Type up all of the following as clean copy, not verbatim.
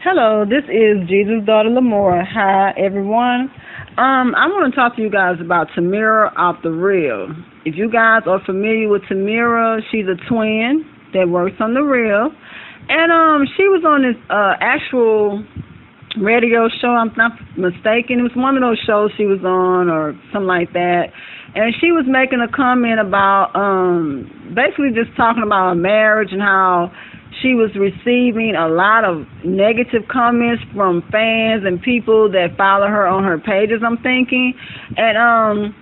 Hello, this is Jesus' daughter Lamor. Hi, everyone. I want to talk to you guys about Tamera off the Real. If you guys are familiar with Tamera, she's a twin that works on the Real, and she was on this actual radio show. I'm not mistaken. It was one of those shows she was on, or something like that. And she was making a comment about basically just talking about marriage and how she was receiving a lot of negative comments from fans and people that follow her on her pages, I'm thinking. And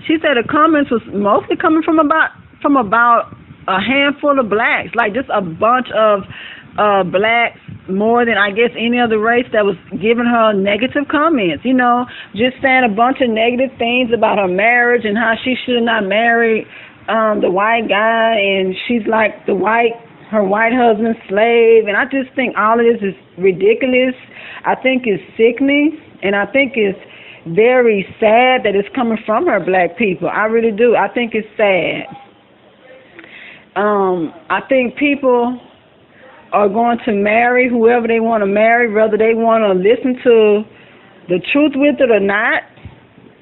she said the comments was mostly coming from about a handful of blacks, like just a bunch of blacks, more than I guess any other race, that was giving her negative comments, just saying a bunch of negative things about her marriage and how she should not marry the white guy, and she's like her white husband's slave. And I just think all of this is ridiculous. I think it's sickening, and I think it's very sad that it's coming from her black people. I really do. I think it's sad. I think people are going to marry whoever they want to marry, whether they want to listen to the truth with it or not.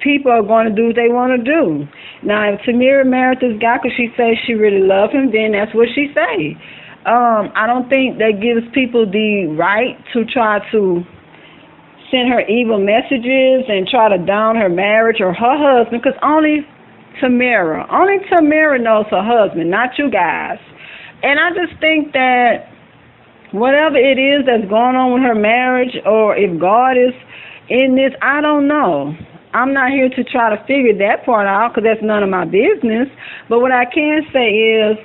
People are going to do what they want to do. Now, if Tamera married this guy because she says she really loves him, then that's what she say. I don't think that gives people the right to try to send her evil messages and try to down her marriage or her husband, because only Tamera knows her husband, not you guys. And I just think that whatever it is that's going on with her marriage, or if God is in this, I don't know. I'm not here to try to figure that part out, because that's none of my business. But what I can say is,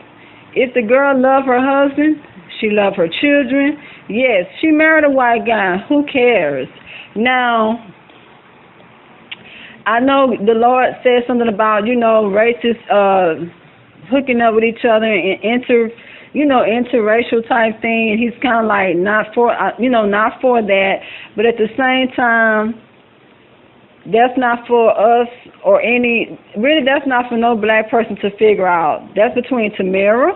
if the girl loved her husband, she loved her children, yes, she married a white guy. Who cares? Now, I know the Lord said something about, racists hooking up with each other and interracial type thing, and he's kind of like not for that. But at the same time, that's not for us that's not for no black person to figure out. That's between Tamera,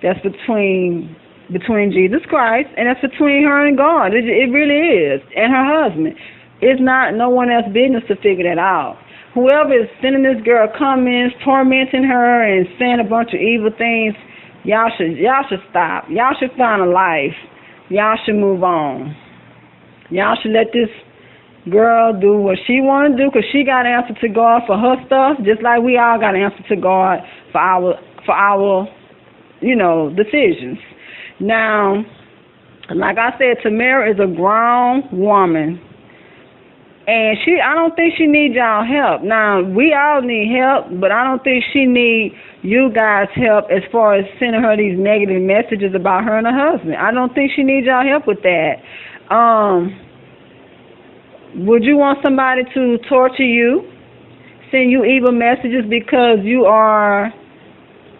that's between Jesus Christ, and that's between her and God. It really is, and her husband. It's not no one else's business to figure that out. Whoever is sending this girl comments, tormenting her, and saying a bunch of evil things, y'all should stop. Y'all should find a life. Y'all should move on. Y'all should let this girl do what she want to do, because she got an answer to God for her stuff, just like we all got an answer to God for our decisions. Now, like I said, Tamera is a grown woman, and I don't think she needs y'all help. Now, we all need help, but I don't think she needs you guys' help as far as sending her these negative messages about her and her husband. I don't think she needs y'all help with that. Would you want somebody to torture you, send you evil messages because you are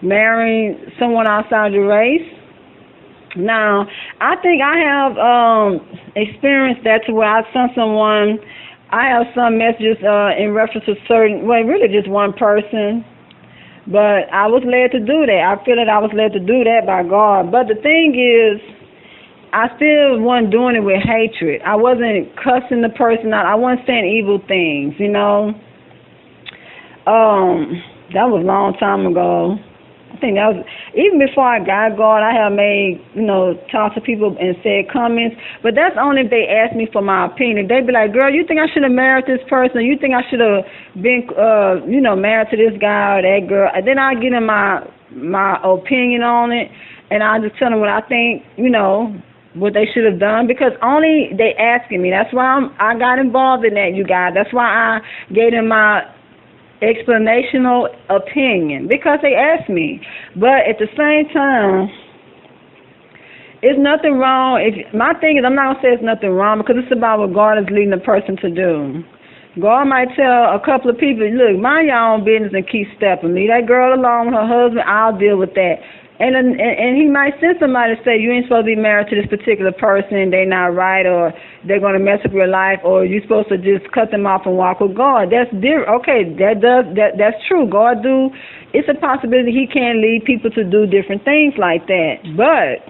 marrying someone outside your race? Now, I think I have experienced that, to where I sent someone. I have some messages in reference to really just one person, but I was led to do that. I feel that I was led to do that by God. But the thing is, I still wasn't doing it with hatred. I wasn't cussing the person out. I wasn't saying evil things, That was a long time ago. I think that was, even before I got God, I have made, talk to people and said comments. But that's only if they ask me for my opinion. They'd be like, girl, you think I should have married this person? You think I should have been, married to this guy or that girl? And then I get in my opinion on it, and I just tell them what I think, what they should have done, because only they asking me. That's why I got involved in that, you guys. That's why I gave them my explanational opinion, because they asked me. But at the same time, it's nothing wrong. My thing is, I'm not gonna say it's nothing wrong, because it's about what God is leading the person to do. God might tell a couple of people, look, mind your own business and keep stepping. Leave that girl alone with her husband. I'll deal with that. And he might send somebody to say, you ain't supposed to be married to this particular person, they're not right, or they're going to mess up your life, or you're supposed to just cut them off and walk with God. That's different. Okay, that's true. God it's a possibility he can lead people to do different things like that. But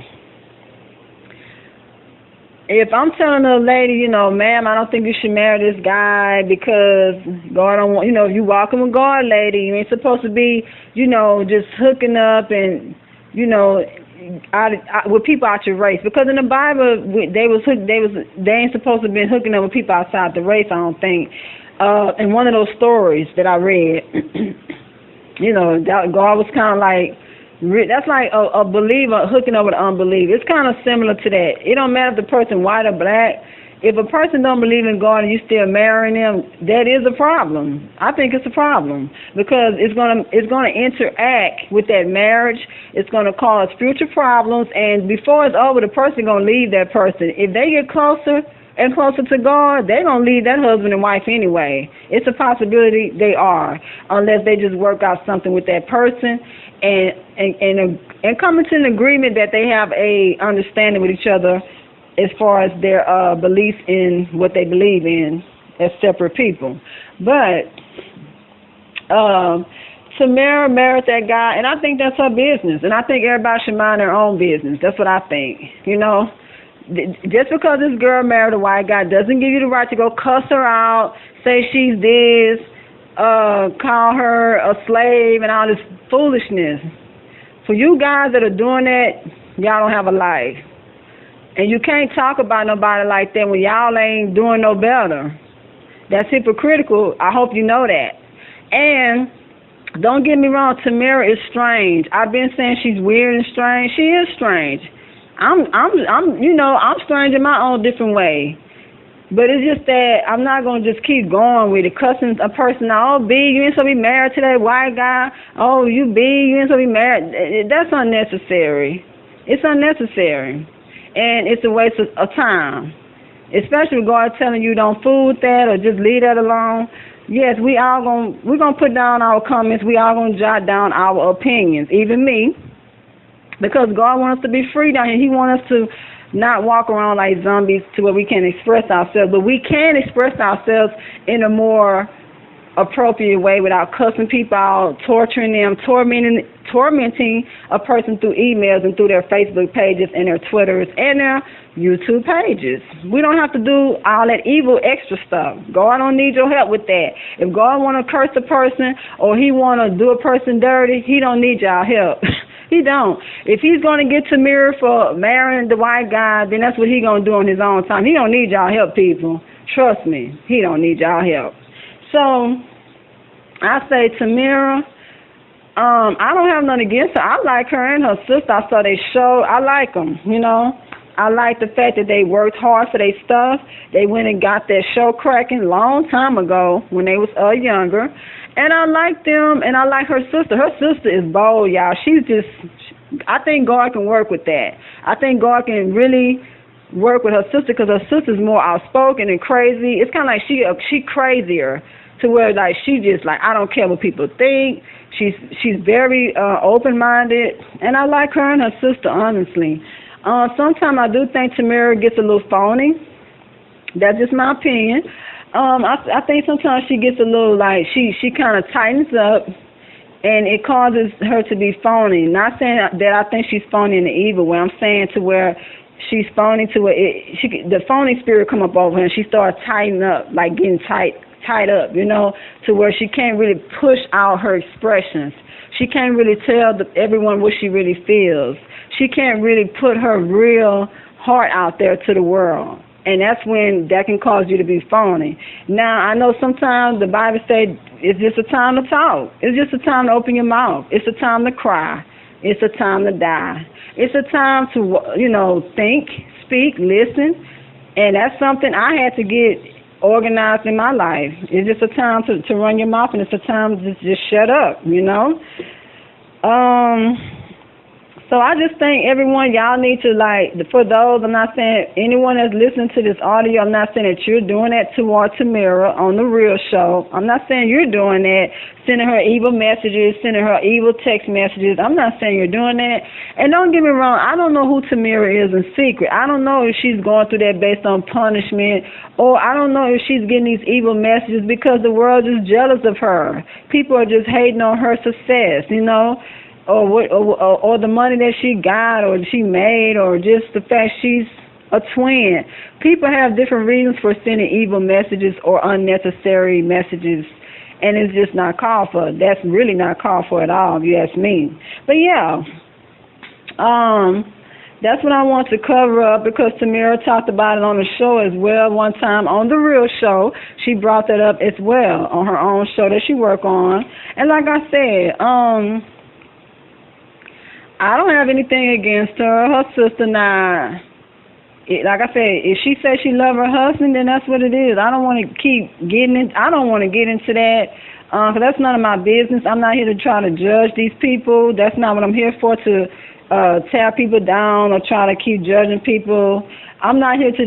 if I'm telling a lady, ma'am, I don't think you should marry this guy because God don't want, if you walking with God, lady, you ain't supposed to be, just hooking up and, with people out your race. Because in the Bible, they ain't supposed to be hooking up with people outside the race, I don't think. In one of those stories that I read, that God was kind of like, that's like a believer hooking up with an unbeliever. It's kind of similar to that. It don't matter if the person white or black. If a person don't believe in God and you still marrying them, that is a problem. I think it's a problem because it's gonna interact with that marriage. It's gonna cause future problems, and before it's over, the person gonna leave that person. If they get closer and closer to God, they're gonna leave that husband and wife anyway. It's a possibility they are, unless they just work out something with that person and coming to an agreement that they have a understanding with each other as far as their beliefs in what they believe in as separate people. But Tamera married that guy, and I think that's her business, and I think everybody should mind their own business. That's what I think. Just because this girl married a white guy doesn't give you the right to go cuss her out, say she's this, call her a slave and all this foolishness. For you guys that are doing that, y'all don't have a life. And you can't talk about nobody like that when y'all ain't doing no better. That's hypocritical. I hope you know that. And don't get me wrong, Tamera is strange. I've been saying she's weird and strange. She is strange. I'm strange in my own different way. But it's just that I'm not going to just keep going with it, cussing a person out. Oh, B, you ain't supposed to be married to that white guy. Oh, you B, you ain't supposed to be married. That's unnecessary. It's unnecessary. And it's a waste of time. Especially with God telling you don't fool with that or just leave that alone. Yes, we're gonna put down our comments. We all gonna jot down our opinions, even me. Because God wants us to be free down here. He wants us to not walk around like zombies to where we can express ourselves, but we can express ourselves in a more appropriate way without cussing people out, torturing them, tormenting a person through emails and through their Facebook pages and their Twitters and their YouTube pages. We don't have to do all that evil extra stuff. God don't need your help with that. If God want to curse a person or he want to do a person dirty, he don't need y'all help. He don't. If he's going to get Tamera for marrying the white guy, then that's what he's going to do on his own time. He don't need y'all help, people. Trust me. He don't need y'all help. So, I say Tamera, I don't have nothing against her. I like her and her sister. I saw they show. I like them, I like the fact that they worked hard for their stuff. They went and got that show cracking long time ago when they was younger. And I like them, and I like her sister. Her sister is bold, y'all. I think God can work with that. I think God can really work with her sister because her sister's more outspoken and crazy. It's kind of like she crazier to where, like, she just, like, I don't care what people think. She's very open-minded, and I like her and her sister, honestly. Sometimes I do think Tamera gets a little phony. That's just my opinion. I think sometimes she gets a little like she kind of tightens up, and it causes her to be phony. Not saying that I think she's phony in the evil way. I'm saying to where she's phony to where the phony spirit come up over her, and she starts tightening up, like getting tied up, to where she can't really push out her expressions. She can't really tell everyone what she really feels. She can't really put her real heart out there to the world. And that's when that can cause you to be phony. Now, I know sometimes the Bible says it's just a time to talk. It's just a time to open your mouth. It's a time to cry. It's a time to die. It's a time to, think, speak, listen. And that's something I had to get organized in my life. It's just a time to run your mouth, and it's a time to just shut up, So I just think everyone, y'all need to, for those, I'm not saying anyone that's listening to this audio, I'm not saying that you're doing that toward Tamera on The Real Show. I'm not saying you're doing that, sending her evil messages, sending her evil text messages. I'm not saying you're doing that. And don't get me wrong, I don't know who Tamera is in secret. I don't know if she's going through that based on punishment, or I don't know if she's getting these evil messages because the world is jealous of her. People are just hating on her success, or the money that she got or she made, or just the fact she's A twin. People have different reasons for sending evil messages or unnecessary messages, and it's just not called for. That's really not called for at all, if you ask me. But yeah, that's what I want to cover up because Tamera talked about it on the show as well one time on the Real Show. She brought that up as well on her own show that she work on. And like I said, I don't have anything against her. Her sister now. Like I said, if she says she love her husband, then that's what it is. I don't want to keep getting in. I don't want to get into that because that's none of my business. I'm not here to try to judge these people. That's not what I'm here for, to tear people down or try to keep judging people. I'm not here to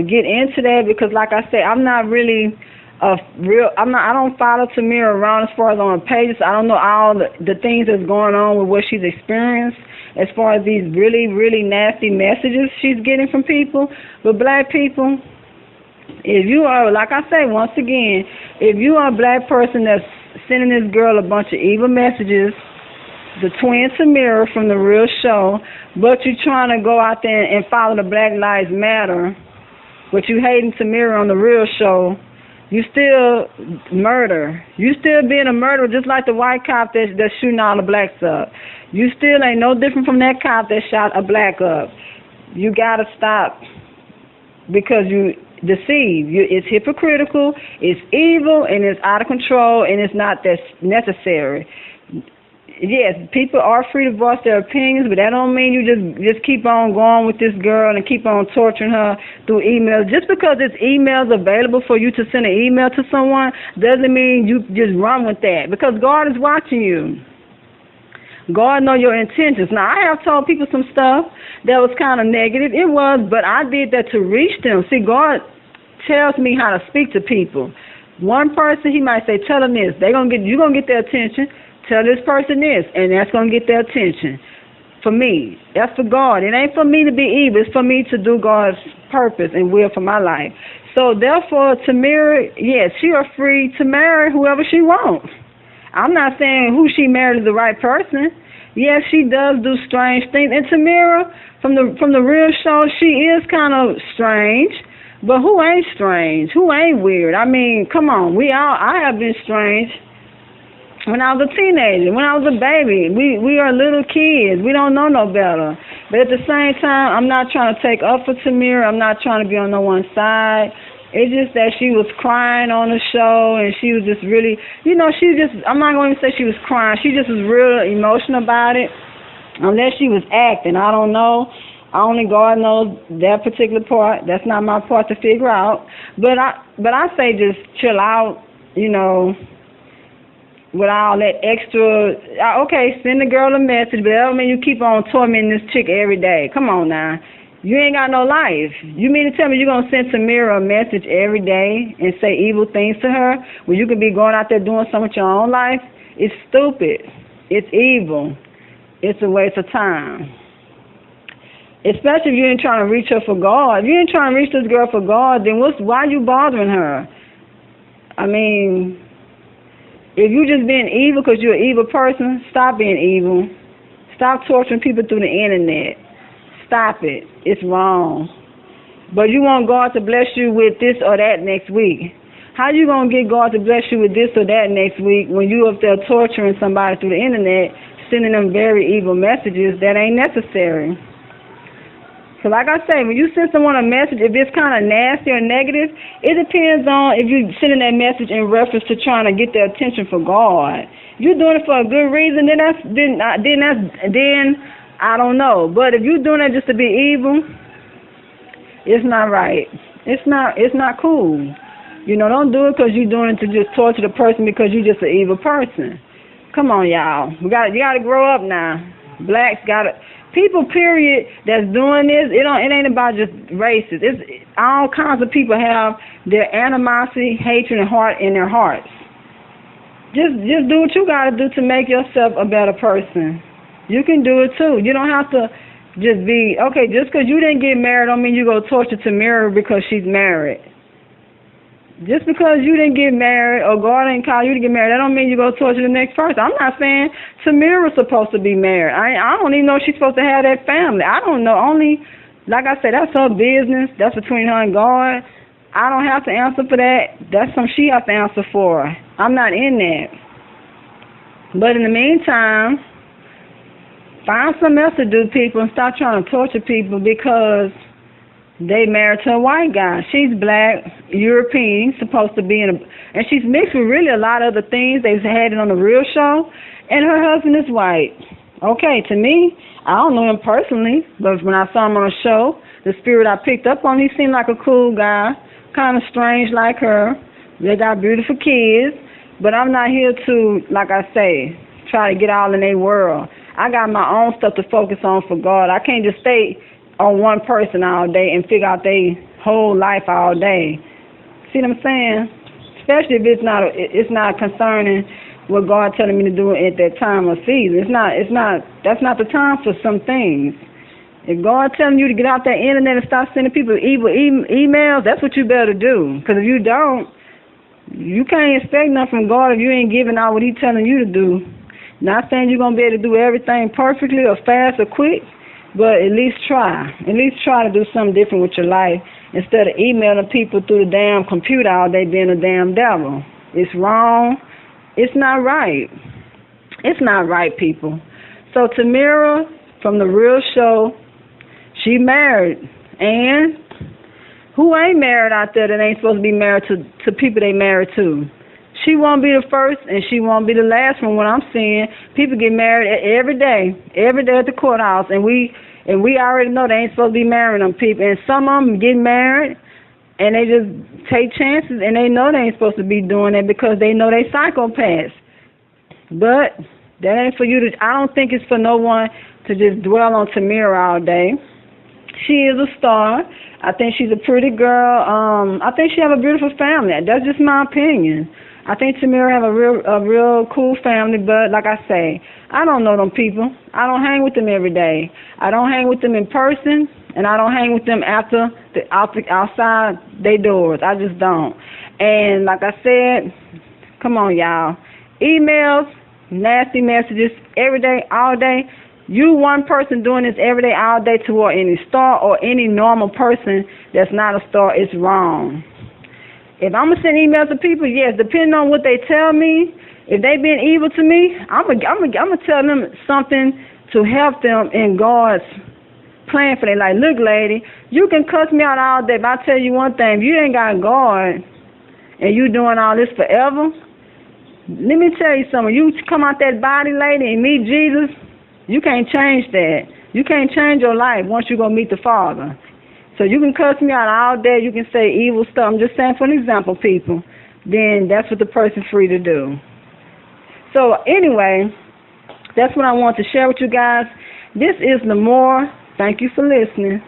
get into that because, like I said, I'm not really I don't follow Tamera around as far as on her pages. I don't know all the things that's going on with what she's experienced as far as these really, really nasty messages she's getting from people. But black people, if you are, like I say, once again, if you are a black person that's sending this girl a bunch of evil messages, the twin Tamera from the Real Show, but you're trying to go out there and follow the Black Lives Matter, but you hating Tamera on the Real Show, you still murder. You still being a murderer, just like the white cop that's shooting all the blacks up. You still ain't no different from that cop that shot a black up. You gotta stop because you deceive. It's hypocritical, it's evil, and it's out of control, and it's not that necessary. Yes, people are free to voice their opinions, but that don't mean you just keep on going with this girl and keep on torturing her through emails. Just because it's emails available for you to send an email to someone doesn't mean you just run with that, because God is watching you. God knows your intentions. Now, I have told people some stuff that was kind of negative. It was, but I did that to reach them. See, God tells me how to speak to people. One person, he might say, tell them this. You're going to get their attention. Tell this person this, and that's going to get their attention. For me, that's for God. It ain't for me to be evil. It's for me to do God's purpose and will for my life. So, therefore, Tamera, yes, she are free to marry whoever she wants. I'm not saying who she married is the right person. Yes, she does do strange things. And Tamera, from the Real Show, she is kind of strange. But who ain't strange? Who ain't weird? I mean, come on. I have been strange. When I was a teenager, when I was a baby, we are little kids. We don't know no better. But at the same time, I'm not trying to take up for Tamera. I'm not trying to be on no one side. It's just that she was crying on the show, and she was just really, I'm not going to say she was crying. She just was real emotional about it. Unless she was acting, I don't know. Only God knows that particular part. That's not my part to figure out. But I say just chill out, with all that extra. Okay, send the girl a message, but that don't mean you keep on tormenting this chick every day. Come on now. You ain't got no life. You mean to tell me you're going to send Tamera a message every day and say evil things to her when you could be going out there doing something with your own life? It's stupid. It's evil. It's a waste of time. Especially if you ain't trying to reach her for God. If you ain't trying to reach this girl for God, then why are you bothering her? I mean, if you just being evil because you're an evil person, stop being evil. Stop torturing people through the internet. Stop it. It's wrong. But you want God to bless you with this or that next week. How you going to get God to bless you with this or that next week when you up there torturing somebody through the internet, sending them very evil messages that ain't necessary? So like I say, when you send someone a message, if it's kind of nasty or negative, it depends on if you're sending that message in reference to trying to get their attention for God. If you're doing it for a good reason, then I don't know. But if you're doing it just to be evil, it's not right. It's not cool. Don't do it because you're doing it to just torture the person because you're just an evil person. Come on, y'all. You gotta grow up now. Blacks people, period, that's doing this, it ain't about just races. It's all kinds of people have their animosity, hatred, and heart in their hearts. Just do what you gotta do to make yourself a better person. You can do it too. You don't have to just be, okay, just because you didn't get married don't mean you go torture Tamera because she's married. Just because you didn't get married or God didn't call you to get married, that don't mean you go torture the next person. I'm not saying Tamera's supposed to be married. I don't even know if she's supposed to have that family. I don't know. Only Like I said, that's her business. That's between her and God. I don't have to answer for that. That's something she has to answer for. I'm not in that. But in the meantime, find something else to do, people, and stop trying to torture people because they married to a white guy. She's black, European, supposed to be and she's mixed with really a lot of other things. They've had it on the real show, and her husband is white. Okay, to me, I don't know him personally, but when I saw him on a show, the spirit I picked up on, he seemed like a cool guy, kind of strange like her. They got beautiful kids, but I'm not here to, like I say, try to get all in their world. I got my own stuff to focus on for God. I can't just stay on one person all day and figure out their whole life all day. See what I'm saying? Especially if it's not concerning what God telling me to do at that time of season. That's not the time for some things. If God telling you to get out that internet and stop sending people evil emails, that's what you better do. Because if you don't, you can't expect nothing from God if you ain't giving out what He's telling you to do. Not saying you're gonna be able to do everything perfectly or fast or quick, but at least try. At least try to do something different with your life instead of emailing people through the damn computer all day being a damn devil. It's wrong. It's not right. It's not right, people. So Tamera from The Real Show, she married. And who ain't married out there that ain't supposed to be married to people they married to? She won't be the first, and she won't be the last from what I'm seeing. People get married every day at the courthouse, and we already know they ain't supposed to be marrying them people. And some of them get married, and they just take chances, and they know they ain't supposed to be doing that because they know they psychopaths. But that ain't for you to. I don't think it's for no one to just dwell on Tamera all day. She is a star. I think she's a pretty girl. I think she have a beautiful family. That's just my opinion. I think Tamera have a real cool family, but like I say, I don't know them people. I don't hang with them every day. I don't hang with them in person, and I don't hang with them outside their doors. I just don't. And like I said, come on, y'all. Emails, nasty messages, every day, all day. You one person doing this every day, all day toward any star or any normal person that's not a star, it's wrong. If I'm going to send emails to people, yes, depending on what they tell me, if they being evil to me, I'm gonna tell them something to help them in God's plan for their life. Look, lady, you can cuss me out all day, but I'll tell you one thing. If you ain't got God and you doing all this forever, let me tell you something. You come out that body, lady, and meet Jesus, you can't change that. You can't change your life once you go meet the Father. So you can cuss me out all day. You can say evil stuff. I'm just saying for an example, people. Then that's what the person's free to do. So anyway, that's what I want to share with you guys. This is Lamor. Thank you for listening.